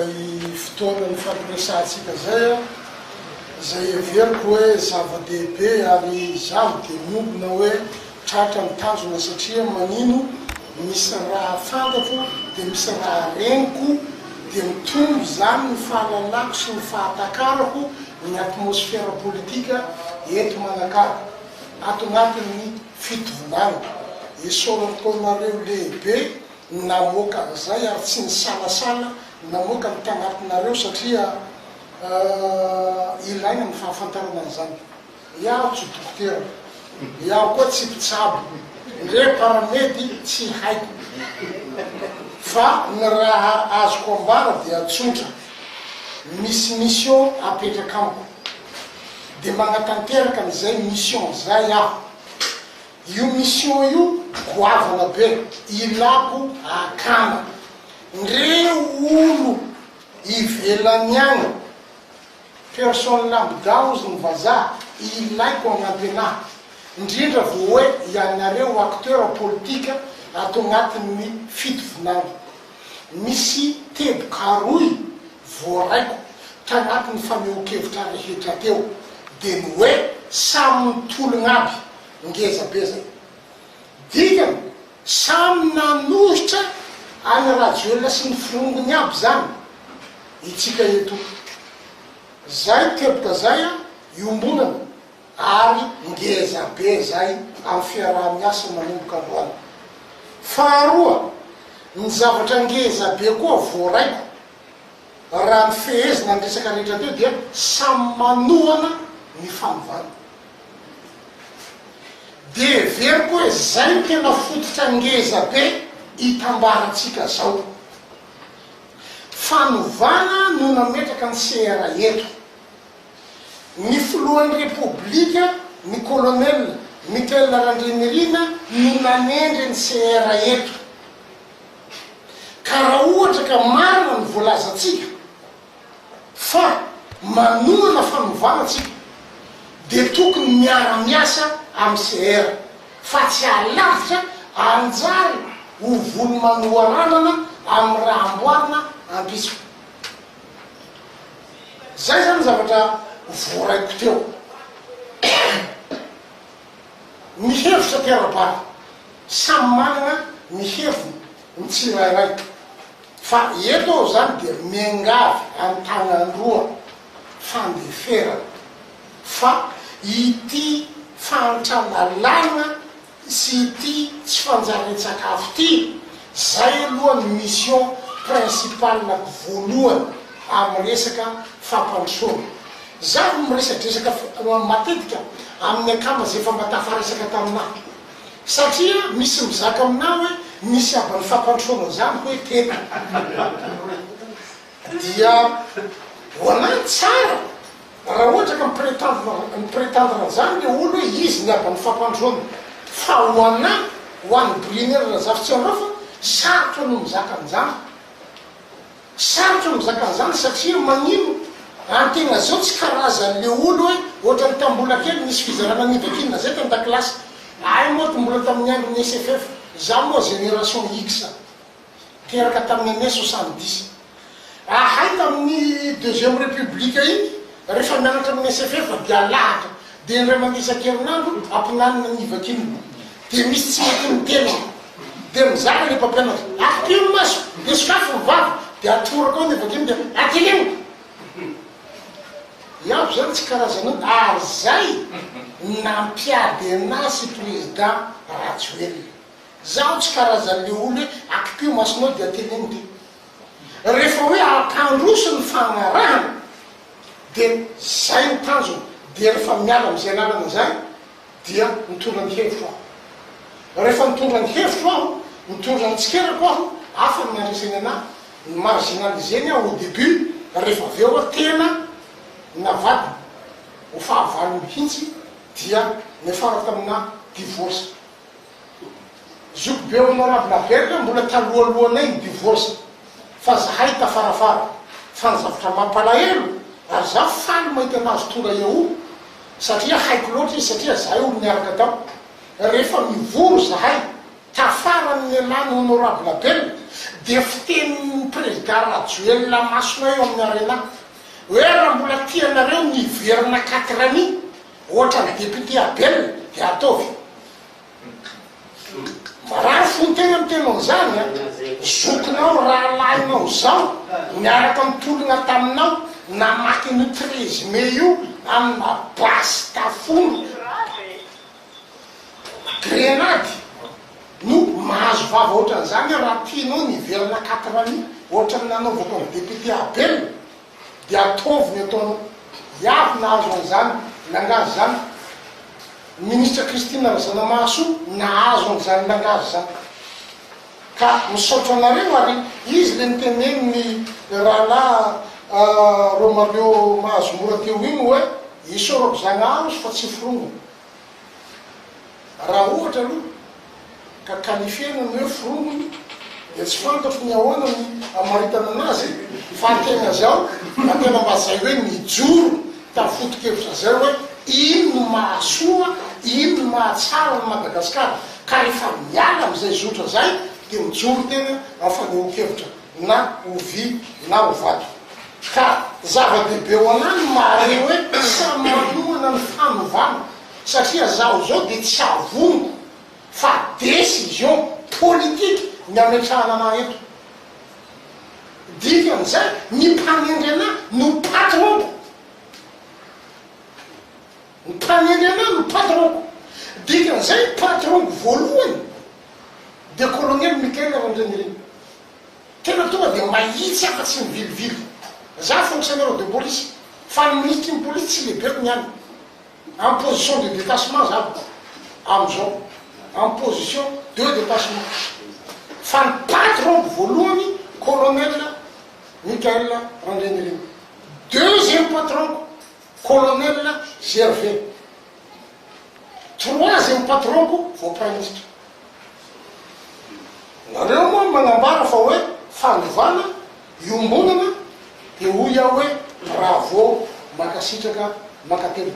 Fotoana ny fampiresantsika zay a zay everiko hoe zava-dehibe ary zaho de miombona hoe tratra mitanjona satria manino misy raha fantatro de misy raha reniko de mitombo zany ny fahalalako sy ny fahatakarako ny atmosfera politika eto Manakara ato anatin'ny fitovonana isorantaonareo lehibe namoaka zay ary tsy ny salasala namoaka ny tagnatinareo satria ilaina ny fahafantarana an'izany. Iaho tsy dokotera, iaho koa tsy mpitsabo, ndre paramedy tsy haiko, fa ny raha azoko ambara dia tsotra, misy mission apetraka amiko de magnatanteraka an'izay mission zay aho. Io mission io goavana be, ilako akana ndre olo ivelany agny personne lambda ozy ny vazaha ilaiko agnampy anahy indrindra vo hoe ianareo acteur politika ato agnatin'ny fitovonana. Misy tebokaroy voaraiko tagnatin'ny fanehoan-kevitra rehetra teo de ny hoe samy mitologna aby ngeza be zay dikany samy nanohitra any radiola sy ny firongony aby zany itsika eto zay teboka zay a iombonana ary ngeza be zay amin'ny fiaraha-miasa manomboka androany. Faharoa ny zavatra ngeza be koa voaraiko raha ny fehezina ny resaka rehetra teo dia samy manohana ny fanovana de veriko hoe zay ny tena fototra ngeza be itambaratsika zao. Fanovana no nametraka ny CRA eto. Ny filohan'ny repoblika, ny colonel Michael Randrianirina no nanendry ny CRA eto. Ka raha ohatra ka marina ny voalazatsika fa manohana fanovana tsika de tokony miara-miasa amin'ny CRA fa tsy alavitra anjary ho volo manoharanana amin'ny raha amboarina ampisiko. Zay zany zavatra voaraiko teo. Ny hevitra mpiara-bary samy manana ny heviny ny tsirairay fa eto zany de miangavy an-tagnandroa fandeferana fa ity fantralalana sy ity tsy fanjaren-tsakafo ty zay aloha ny mission principalako voalohany amin'ny resaka fampandrosoana. Zaho miresadresaka matetika amin'ny akama zay efa mbatafaresaka taminahy satria misy mizaka aminahy hoe misy aban'ny fampandrosoana zany hoe tena dia hoanahy tsara raha ohatra ka mipretendre zany le olo hoe izy ny aban'ny fampandrosoana fa hoanahy ho an'ny briner razafitsy anao fa sarotra no mizaka an'izany, sarotra no mizaka an'izany satria magnino antegna zao tsy karazan'le olo hoe ohatrany tambola kely misy fizarana nivakinina zay tan-dakilasy ay moa ty mbola tamin'ny andron'ny SFF za moa génération X teraka tamin'ny année 70 ahay tamin'ny deuxième république iny rehefa mianatra amin'ny SFF dia lahatra de ndray mandisa-kerinandro ampinanina nivakinina de misy tsy mety mitena de mizaka le mpampianatra akimo maso de sokafo mivavy de atorako ao nivakinina de atilemo iaho zany tsy karazana ary zay nampiady anahy sy président Rajoelina. Zaho tsy karazan'le olo hoe akipio masonao de atelemo ty. Rehefa hoe akandroso ny fagnarahana de zay ny tanjona de rehefa miala am'izay lalana zay dia mitondra ny hevitro aho. Rehefa mitondra ny hevitro aho, mitondra ny tsikerako aho, afa ny andreseny anahy ny marginaliseny aho au début rehefa avy eo tena navady ho fahavalo mihitsy dia nefara tamina divorce. Zoko be honorable Berka mbola talohalohanay ny divorce fa zahay tafarafara fa ny zavatra mampalahelo ary za faly mahita anazy tonga eo satria haiko loatra izy satria zahay olo miaraka tao rehefa mivoro zahay tafaran'ny elany honorable Berka de fitenin'ny président Rajoelina masona eo amin'ny arena hoe raha mbola tianareo niverina 4 ohatra ny député Abel de ataovy raha fontena ny tenao zany a zokinao raha lahinao zao miaraka mitolona taminao namaky ny 13 mai io amina basy tafono grenady no mahazo vava ohatran'izany raha tianao niverina 4 ohatra ny nanaovako ny député Abel de ataovy ny ataonao iavy nahazo an'izany nangazy zany ministre Christine Razanamahaso nahazo an'izany nangazy zany ka misaotra anareo ary izy le niteneny ny rahalahy Romario mahazo mora teo igny hoe isorako Zagnahary fa tsy firongo raha ohatra aloha ka qualifiena ny hoe firongony de tsy fantatro ny ahoana ny amaritana anazy fa tena zao na tena mba zay hoe nijoro tafotokevitra zay hoe ino no mahasoa ino no mahatsara ny Madagasikara ka rehefa miala am'izay zotra zay de mijoro tena afaneho-kevitra na ovy na ovato ka zava-dehibe ho anany mahare hoe samy manohana ny fanovana satria zaho zao de tsy avongo fa décision politique ny ametrahana ana eto dikan'izay ny mpanendry ana no patronko ny mpanendry ana no patronko dikan'izay patronko voalohany de colonel Michael Randreniriny tena tonga de mahitsy afa tsy mivilivily za fonctionnaire de police fa ny ministre ny police tsy lehibeko niany en position de détachement za am'izao en position de détachement fa ny patronko voalohany colonel Michael Randreniriny deuxième patronko colonel Gervais troisième patronko vao prime ministre nareo moa magnambara fa hoe fanovana iombonana de hoy aho hoe bravo makasitraka makatelo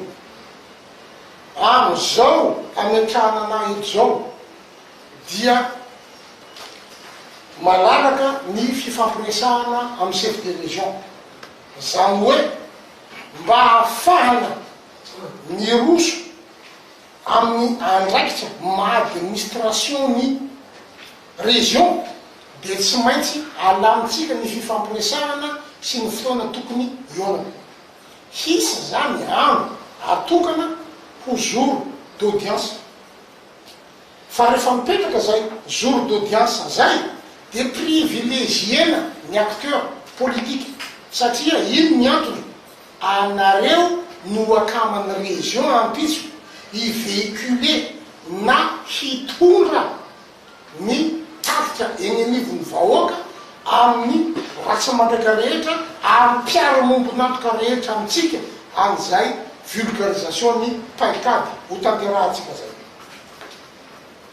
am'izao ametrahana ana eto zao dia malalaka ny fifampiresahana amin'ny chef de région zany hoe mba hahafahana ny roso amin'ny andraikitra ma-administration ny région de tsy maintsy alamitsika ny fifampiresahana sy ny fotoana tokony ionana hisy zany andro atokana ho jour d'audience fa rehefa mipetraka zay jour d'audience zay de privilégiena ny acteur politique satria ino ny antony anareo no akaman'ny région ampitso hivéhicule na hitondra ny tafika eny anivony vahoaka amin'ny ratsy mandraika rehetra amin'ny mpiara-mombonantoka rehetra amitsika an'izay vulgarisation ny paikady ho tanterahantsika zay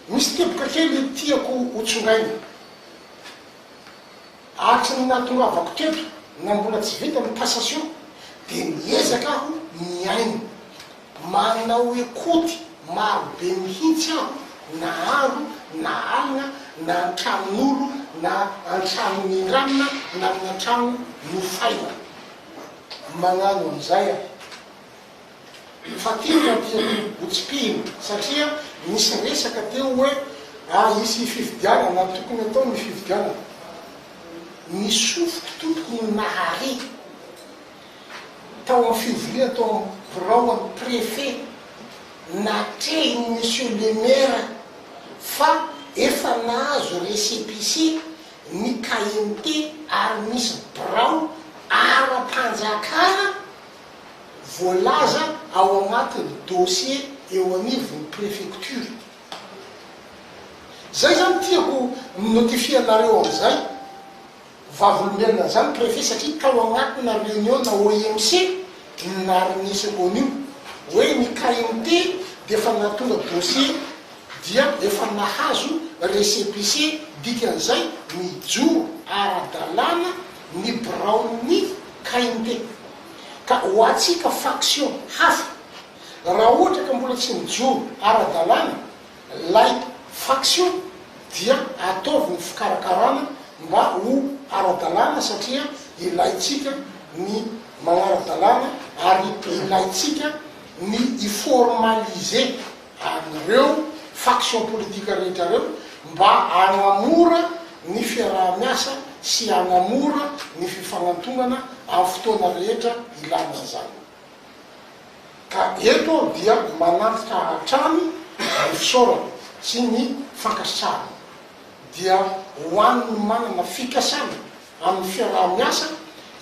misy teboka kely tiako hotsongaina atsy ny natongavako teto na mbola tsy vita ny cassation de miezaka aho miaino manao ekoty marobe mihitsy aho na aro na alina na antranon'olo na antranon'ny ranona na amin'ny antrano nofaina magnano am'izay aho fa tiaka tiako hotsipihina satria misy resaka teo hoe isy fividiana na tokony atao ny fividiana misofoky tompoko ny nahare tao amin'ny fivoria tao amin'ny birao amin'ny préfet natrehy monsieur le maire fa efa nahazo récépissé ny KMT ary misy birao ara-panjakana voalaza ao anatin'ny dossier eo anivon'ny préfecture zay zany tiako notifie anareo am'izay vavolombelona zany préfet satria tao agnatina réunion na OMC narynisako an'io hoe ny KMT de efa natonga dossier dia efa nahazo récépissé dikan'izay mijoro ara-dalàna ny braony KMT ka ho atsika faction hafa raha ohatra ka mbola tsy mijoro ara-dalàna lay faction dia ataovy ny fikarakarana mba ho ara-dalàna satria ilaitsika ny magnara-dalàna ary ilaitsika ny iformalize an'ireo faction politika rehetra reo mba agnamora ny fiaraha-miasa sy agnamora ny fifagnantonana amin'ny fotoana rehetra ilana zany. Ka eto dia manatitra hatrany ny fisaorana sy ny fankasitrahana dia hoaniny manana fikasana amin'ny fiaraha-miasa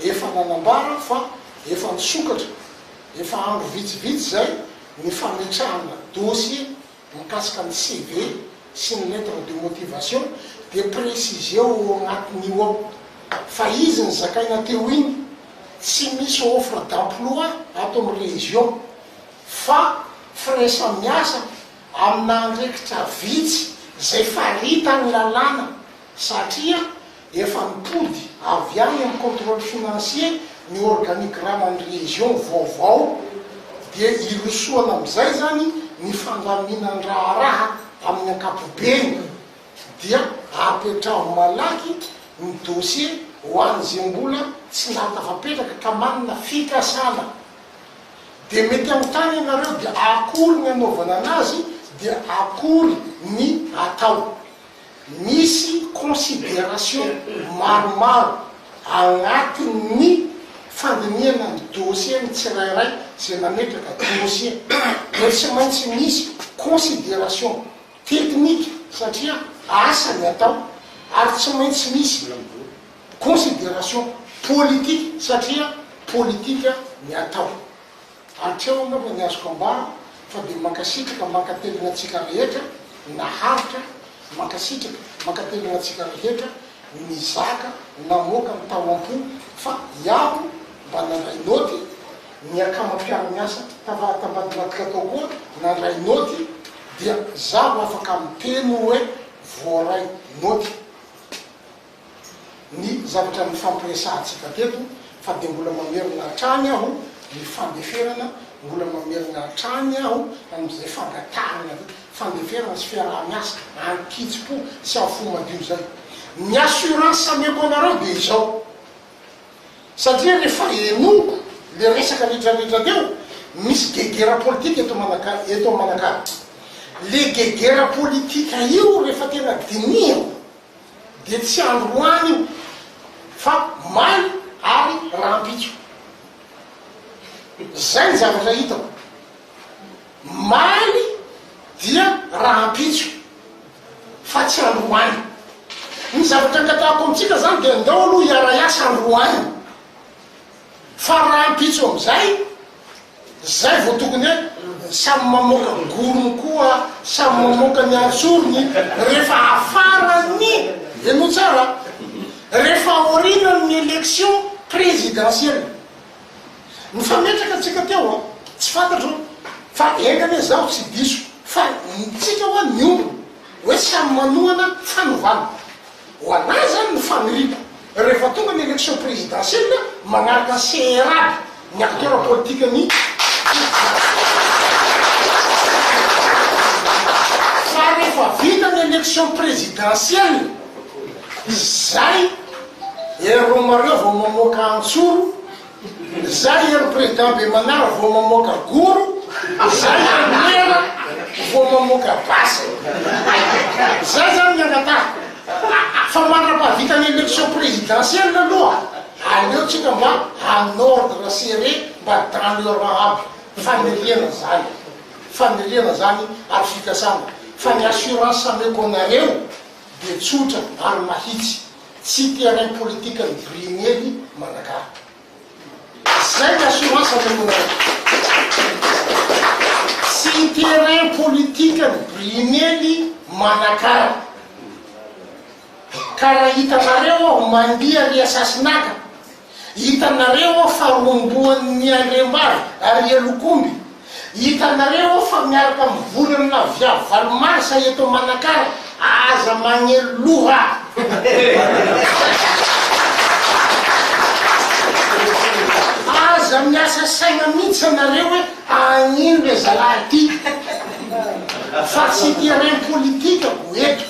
efa nanambara fa efa nisokatra efa andro vitsivitsy zay ny fametrahana dossier mikasika ny CV sy ny lettre de motivation de précise eo agnatin'io ao fa izy ny zakaina teo iny tsy misy offre d'emploi ato amin'ny région fa firesa miasa amin'andraikitra vitsy zay farita ny lalàna satria efa nipody avy any amin'ny contrôle financier ny organigramme ny région vaovao dia ilosoana am'izay zany ny fandaminan-draharaha amin'ny ankapobeny dia apetraho malaky ny dossier ho an'izay mbola tsy natafapetraka ka manana fikasana de mety am'tany ianareo dia akory ny anaovana anazy dia akory ny atao. Misy considération maromaro agnatin'ny fandiniana ny dossier ny tsirairay zay nametraka dossier de tsy maintsy misy considération technique satria asa ny atao ary tsy maintsy misy considération politique satria politika ny atao. Atreo anaova ny azoko ambara fa de mankasitraka mankatelina atsika rehetra naharitra mankasitraka mankatelina atsika rehetra mizaka namoaka ny taoam-po fa iaho mba nandray noty ny akamapiara-miasa tabadibatika atao koa nandray noty dia zaho afaka miteny hoe voaray noty ny zavatra ny fampiresahantsika teto fa de mbola mamerina hatrany aho ny fandeferana mbola mamerina hatrany aho am'izay fangatarana fandeferana sy fiaraha-miasa ankitsy-po sy afomadio zay. Ny assurance ameko anareo de izao satria rehefa enoko le resaka rehetrarehetra teo misy gegera politika eto manakary le gegera politika io rehefa tena dinio de tsy androany io fa maly ary rahampitso zay ny zavatra hitako maly dia rahampitso fa tsy androany. Ny zavatra ngatahako amitsika zany de ndao aloha iara-iasa androany fa rahampitso am'izay zay vo tokony hoe samy mamoaka gorony koa samy mamoaka ny antsorony rehefa afarany eno tsara rehefa orinany élection présidentielle mifametraka atsika teo a tsy fantatro fa engany zaho tsy diso fa tsika hoa niombo hoe samy manoana fanovana ho anazy zany ny faniriako rehefa tonga ny élection présidentielle magnaraka CRA ny acteur politique ny fa rehefa vita ny élection présidentielle zay ero mareo vao mamoaka antsoro zay ero président be manara vao mamoaka goro zay mera vao mamoaka basy zay zany ny agnatah fa mandrapavita ny élection présidentielle aloha aleo tsika mba en ordre serré mba dans leur aby faniriana zany ary fikasana fa ny assurance ameko anareo de tsotra ary mahitsy tsy terrain politique ny brinely manakary zay ny assurance ameko anareo tsy terrain politique ny brinely manakary karaha hitanareo aho mandia ry asasinaka hitanareo aho faromboan'ny andrembary ary alokomby hitanareo aho fa miaraka mivolany na viavy valomarisa eto manakara aza magneloha aza miasa saina mihitsy anareo hoe agnino le zalahy ty fa tsy terrain politika ko eto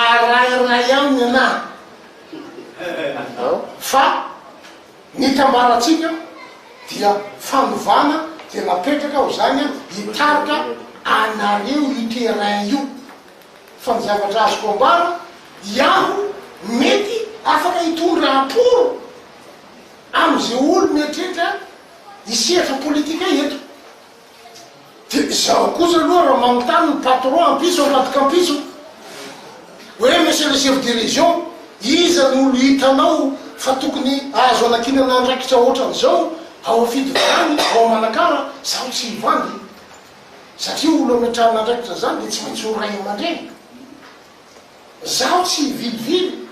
arairay aminy anahy fa ny tambaratsika dia fanovana de napetraka ho zany hitarika anareo io terrain io fa ny zavatra azoko ambara iaho mety afaka hitondra aporo am'izay olo mietrehitra hisehatra politika eto de zaho kosa aloha raha magnontany ny patron ampiso ambadika ampiso hoe monsieur le chef de région iza ny olo hitanao fa tokony azo anakinana andraikitra ohatran'izao ao afidivany ao manakara zaho tsy hivandy satria olo ametrahana andraikitra zany de tsy maintsy ho ray aman-dreny zaho tsy hivilivily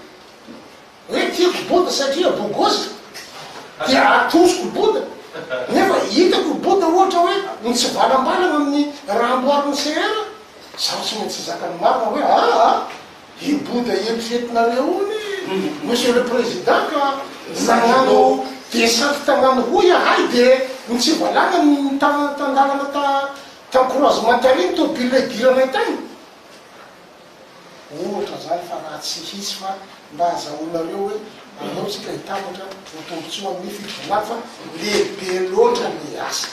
hoe tiako boda satria bogozy de atosiko boda nefa hitako boda ohatra hoe ny tsy valambalana amin'ny raha amboariny CR zaho tsy maintsy zakany marina hoe aa i boda eritretinareo ony monsieur le président ka nagnano descente tagnano hoy ahay de ny tsy valana ny tandalana ta-croisement tariny tobile idiranay tagny ohatra zany fa raha tsy hisy fa mba azahoanareo hoe aleo tsika hitambatra ho tombotsoa amin'ny fitonany fa lehibe loatra le asa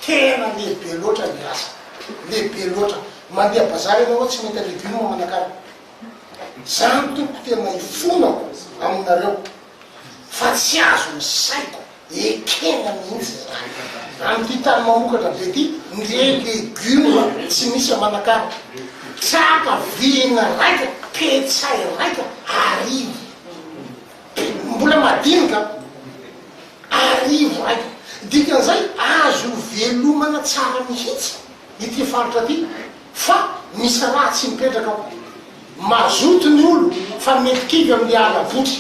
tena lehibe loatra le asa lehibe loatra mandeha bazary anao tsy mety legioma manakara zany toko tena ifonako aminareo fa tsy azo misaiko ekena mihitsy zany am'ty tany mamokatra be ty ndre legioma tsy misy amanakara tsaka vina raika petsay raika arivo mbola madinika arivo raika dikan'izay azo velomana tsara mihitsy ity faritra ty fa misy raha tsy mipetraka ao mazoto ny olo fa mety kivy amin'ny ala votry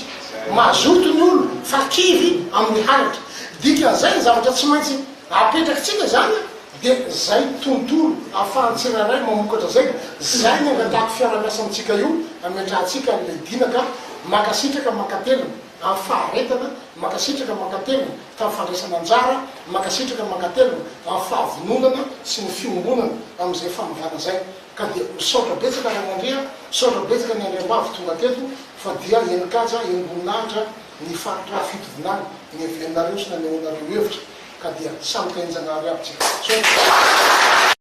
mazoto ny olo fa kivy amin'ny haratra dikan'izay ny zavatra tsy maintsy apetrakitsika zany de zay tontolo ahafahantsiraray mamokatra zay zay ny angatako fiaramiasa amitsika io ametrahatsika amle dinaka makasitraka makatelina amin'ny faharetana makasitraka makatelina tamin'ny fandraisana anjara makasitraka makatelina amin'ny fahavononana sy ny fiombonana am'izay fanovana zay ka dia misaotra betsaka ny amandrea misaotra betsaka ny andriambavy tonga teto fa dia enikaja enimboninahitra ny faritra fitovinany ny evenareo sy nanehoanareo hevitra ka dia samy kainjanary aby tsika